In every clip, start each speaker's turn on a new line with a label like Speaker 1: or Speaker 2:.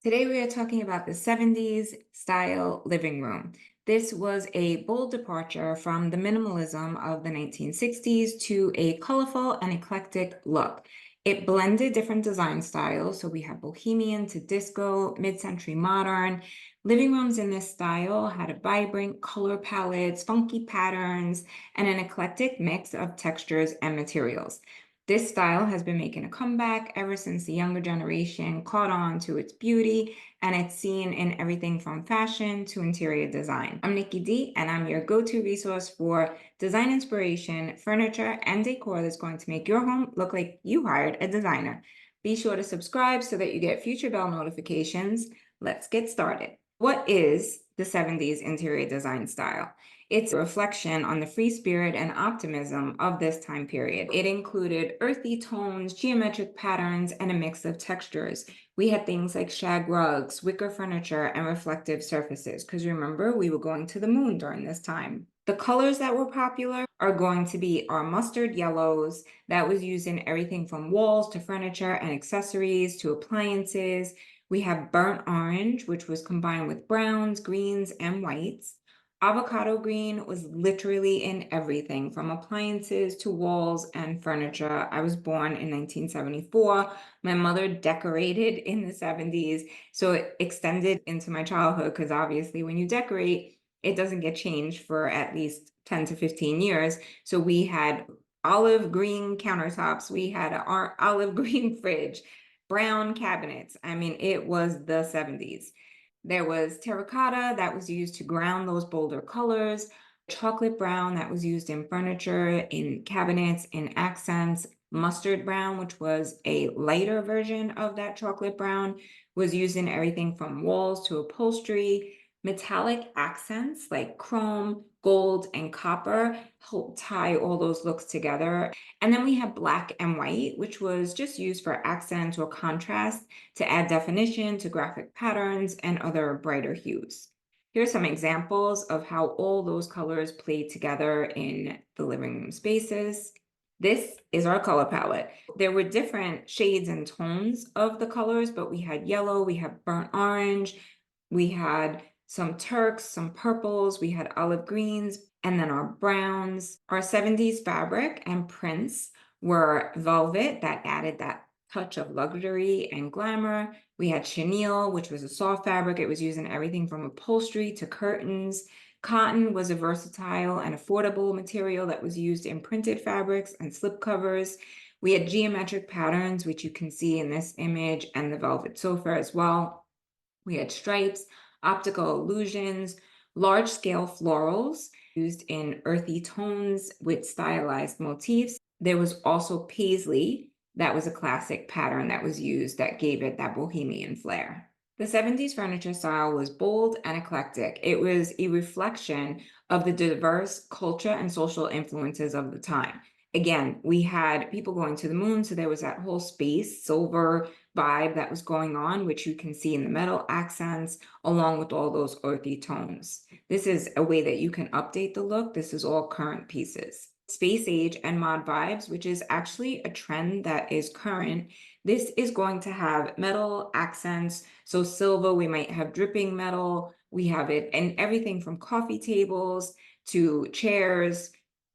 Speaker 1: Today we are talking about the 70s style living room. This was a bold departure from the minimalism of the 1960s to a colorful and eclectic look. It blended different design styles, so we have bohemian to disco, mid-century modern. Living rooms in this style had a vibrant color palettes, funky patterns, and an eclectic mix of textures and materials. This style has been making a comeback ever since the younger generation caught on to its beauty, and it's seen in everything from fashion to interior design. I'm Nikki D, and I'm your go-to resource for design inspiration, furniture, and decor that's going to make your home look like you hired a designer. Be sure to subscribe so that you get future bell notifications. Let's get started. What is the 70s interior design style? It's a reflection on the free spirit and optimism of this time period. It included earthy tones, geometric patterns, and a mix of textures. We had things like shag rugs, wicker furniture, and reflective surfaces, because remember, we were going to the moon during this time. The colors that were popular are going to be our mustard yellows that was used in everything from walls to furniture and accessories to appliances. We have burnt orange, which was combined with browns, greens, and whites. Avocado green was literally in everything from appliances to walls and furniture. I was born in 1974. My mother decorated in the 70s, so it extended into my childhood because obviously when you decorate, it doesn't get changed for at least 10 to 15 years. So we had olive green countertops, we had an olive green fridge, brown cabinets. I mean, it was the 70s. There was terracotta that was used to ground those bolder colors, chocolate brown that was used in furniture, in cabinets, in accents, mustard brown, which was a lighter version of that chocolate brown, was used in everything from walls to upholstery. Metallic accents like chrome, gold, and copper help tie all those looks together. And then we have black and white, which was just used for accent or contrast to add definition to graphic patterns and other brighter hues. Here's some examples of how all those colors play together in the living room spaces. This is our color palette. There were different shades and tones of the colors, but we had yellow, we had burnt orange, we had some turks, some purples, we had olive greens, and then our browns. Our 70s fabric and prints were velvet that added that touch of luxury and glamour. We had chenille, which was a soft fabric. It was used in everything from upholstery to curtains. Cotton was a versatile and affordable material that was used in printed fabrics and slipcovers. We had geometric patterns, which you can see in this image, and the velvet sofa as well. We had stripes, optical illusions, large-scale florals used in earthy tones with stylized motifs. There was also paisley. That was a classic pattern that was used that gave it that bohemian flair. The 70s furniture style was bold and eclectic. It was a reflection of the diverse culture and social influences of the time. Again, we had people going to the moon, so there was that whole space, silver vibe that was going on, which you can see in the metal accents, along with all those earthy tones. This is a way that you can update the look. This is all current pieces. Space age and mod vibes, which is actually a trend that is current. This is going to have metal accents. So silver, we might have dripping metal. We have it in everything from coffee tables to chairs,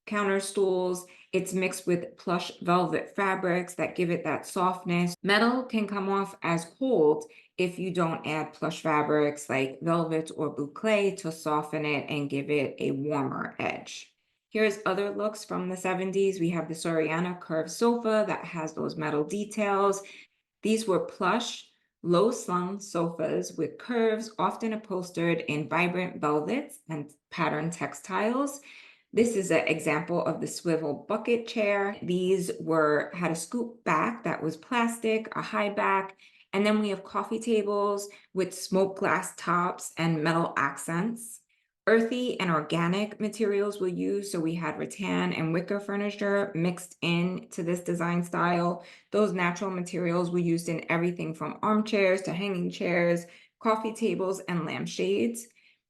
Speaker 1: counter stools. It's mixed with plush velvet fabrics that give it that softness. Metal can come off as cold if you don't add plush fabrics like velvet or boucle to soften it and give it a warmer edge. Here's other looks from the 70s. We have the Soriana curved sofa that has those metal details. These were plush, low-slung sofas with curves, often upholstered in vibrant velvets and patterned textiles. This is an example of the swivel bucket chair. These had a scoop back that was plastic, a high back, and then we have coffee tables with smoked glass tops and metal accents. Earthy and organic materials were used, so we had rattan and wicker furniture mixed into this design style. Those natural materials were used in everything from armchairs to hanging chairs, coffee tables, and lampshades.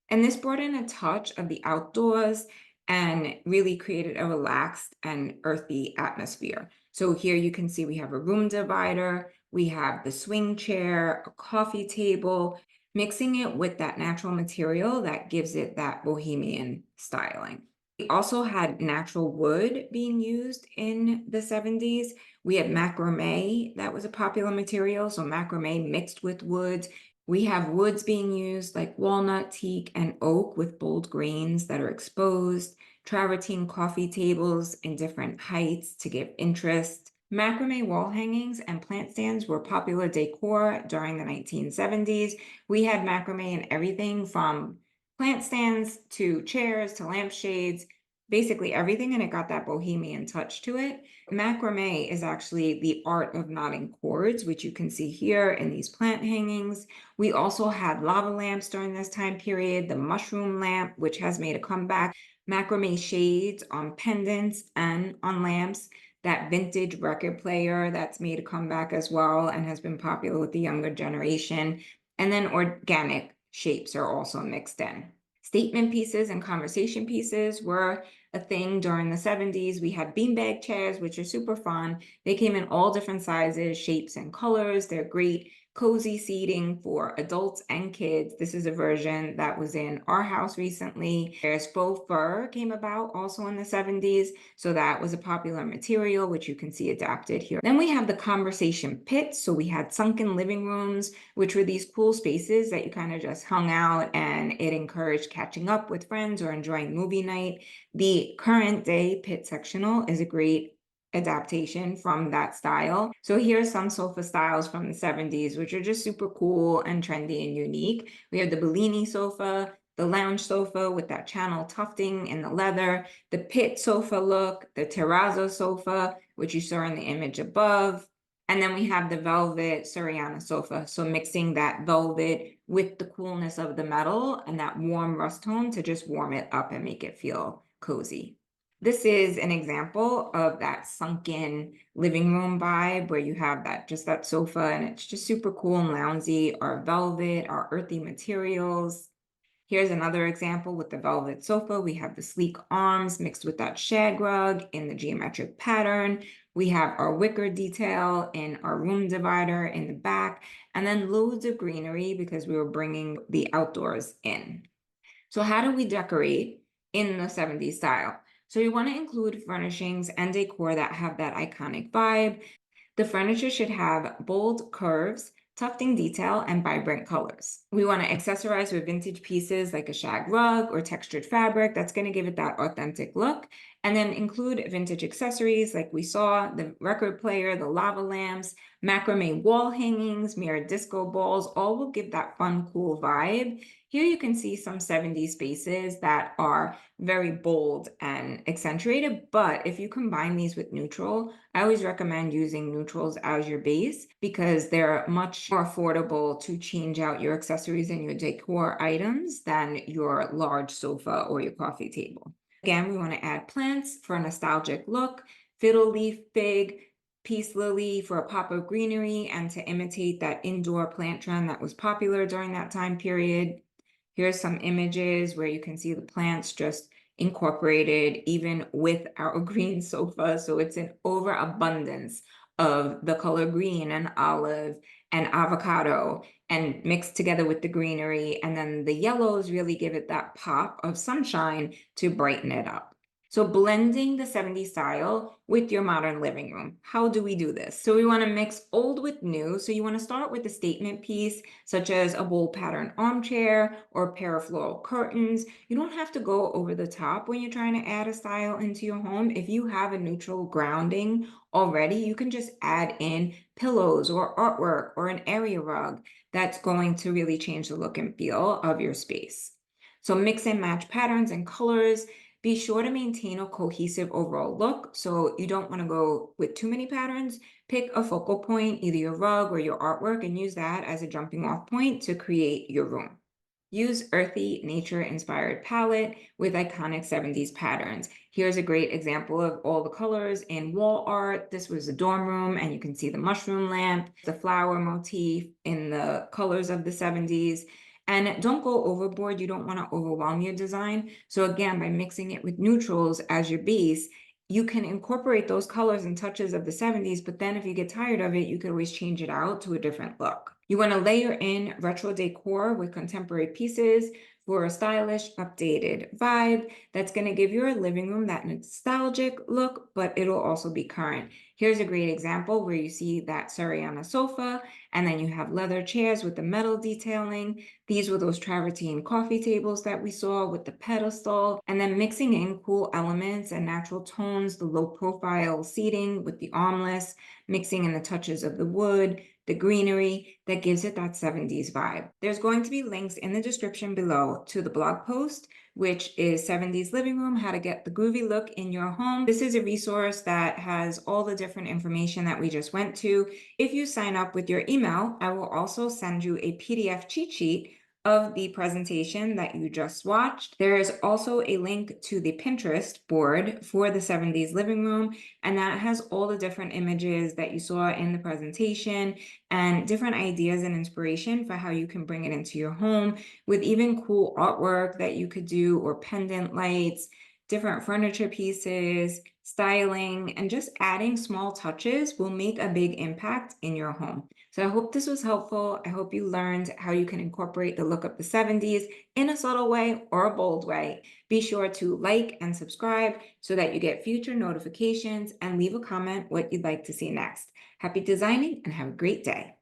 Speaker 1: And this brought in a touch of the outdoors and really created a relaxed and earthy atmosphere. So here you can see we have a room divider We have the swing chair, a coffee table, mixing it with that natural material that gives it that bohemian styling. We also had natural wood being used in the 70s. We had macrame, that was a popular material, so macrame mixed with woods. We have woods being used like walnut, teak, and oak with bold grains that are exposed, travertine coffee tables in different heights to give interest. Macrame wall hangings and plant stands were popular decor during the 1970s. We had macrame in everything from plant stands to chairs to lampshades, basically everything, and it got that bohemian touch to it. Macrame is actually the art of knotting cords, which you can see here in these plant hangings. We also had lava lamps during this time period, the mushroom lamp, which has made a comeback, macrame shades on pendants and on lamps, that vintage record player that's made a comeback as well and has been popular with the younger generation. And then organic shapes are also mixed in. Statement pieces and conversation pieces were a thing during the 70s. We had beanbag chairs, which are super fun. They came in all different sizes, shapes, and colors. They're great cozy seating for adults and kids. This is a version that was in our house recently. There's faux fur came about also in the 70s. So that was a popular material, which you can see adapted here. Then we have the conversation pits. So we had sunken living rooms, which were these cool spaces that you kind of just hung out, and it encouraged catching up with friends or enjoying movie night. The current day pit sectional is a great adaptation from that style. So here's some sofa styles from the 70s, which are just super cool and trendy and unique. We have the Bellini sofa, the lounge sofa with that channel tufting in the leather, the pit sofa look, the terrazzo sofa, which you saw in the image above. And then we have the velvet Soriana sofa. So mixing that velvet with the coolness of the metal and that warm rust tone to just warm it up and make it feel cozy. This is an example of that sunken living room vibe where you have that just that sofa and it's just super cool and loungy. Our velvet, our earthy materials. Here's another example with the velvet sofa. We have the sleek arms mixed with that shag rug in the geometric pattern. We have our wicker detail in our room divider in the back, and then loads of greenery because we were bringing the outdoors in. So how do we decorate in the 70s style? So you want to include furnishings and decor that have that iconic vibe. The furniture should have bold curves, tufting detail, and vibrant colors. We want to accessorize with vintage pieces like a shag rug or textured fabric that's going to give it that authentic look. And then include vintage accessories like we saw, the record player, the lava lamps, macrame wall hangings, mirrored disco balls, all will give that fun, cool vibe. Here you can see some 70s spaces that are very bold and accentuated, but if you combine these with neutral, I always recommend using neutrals as your base because they're much more affordable to change out your accessories and your decor items than your large sofa or your coffee table. Again, we want to add plants for a nostalgic look, fiddle leaf fig, peace lily for a pop of greenery, and to imitate that indoor plant trend that was popular during that time period. Here's some images where you can see the plants just incorporated even with our green sofa. So it's an overabundance of the color green and olive and avocado and mixed together with the greenery. And then the yellows really give it that pop of sunshine to brighten it up. So blending the 70s style with your modern living room. How do we do this? So we want to mix old with new. So you want to start with a statement piece, such as a bold pattern armchair or a pair of floral curtains. You don't have to go over the top when you're trying to add a style into your home. If you have a neutral grounding already, you can just add in pillows or artwork or an area rug that's going to really change the look and feel of your space. So mix and match patterns and colors. Be sure to maintain a cohesive overall look. So you don't want to go with too many patterns. Pick a focal point, either your rug or your artwork, and use that as a jumping off point to create your room. Use earthy, nature-inspired palette with iconic 70s patterns. Here's a great example of all the colors in wall art. This was a dorm room, and you can see the mushroom lamp, the flower motif in the colors of the 70s. And don't go overboard. You don't want to overwhelm your design. So again, by mixing it with neutrals as your base, You can incorporate those colors and touches of the 70s, but then if you get tired of it, you could always change it out to a different look. You want to layer in retro decor with contemporary pieces for a stylish, updated vibe that's going to give your living room that nostalgic look, but it'll also be current. Here's a great example where you see that Suriana sofa, and then you have leather chairs with the metal detailing. These were those travertine coffee tables that we saw with the pedestal, and then mixing in cool elements and natural tones, the low profile seating with the armrest, mixing in the touches of the wood, the greenery that gives it that 70s vibe. There's going to be links in the description below to the blog post, which is 70s Living Room, How to Get the Groovy Look in Your Home. This is a resource that has all the different information that we just went to. If you sign up with your email, I will also send you a PDF cheat sheet of the presentation that you just watched. There is also a link to the Pinterest board for the 70s living room, and that has all the different images that you saw in the presentation and different ideas and inspiration for how you can bring it into your home, with even cool artwork that you could do, or pendant lights, different furniture pieces, styling, and just adding small touches will make a big impact in your home. So I hope this was helpful. I hope you learned how you can incorporate the look of the 70s in a subtle way or a bold way. Be sure to like and subscribe so that you get future notifications, and leave a comment what you'd like to see next. Happy designing and have a great day.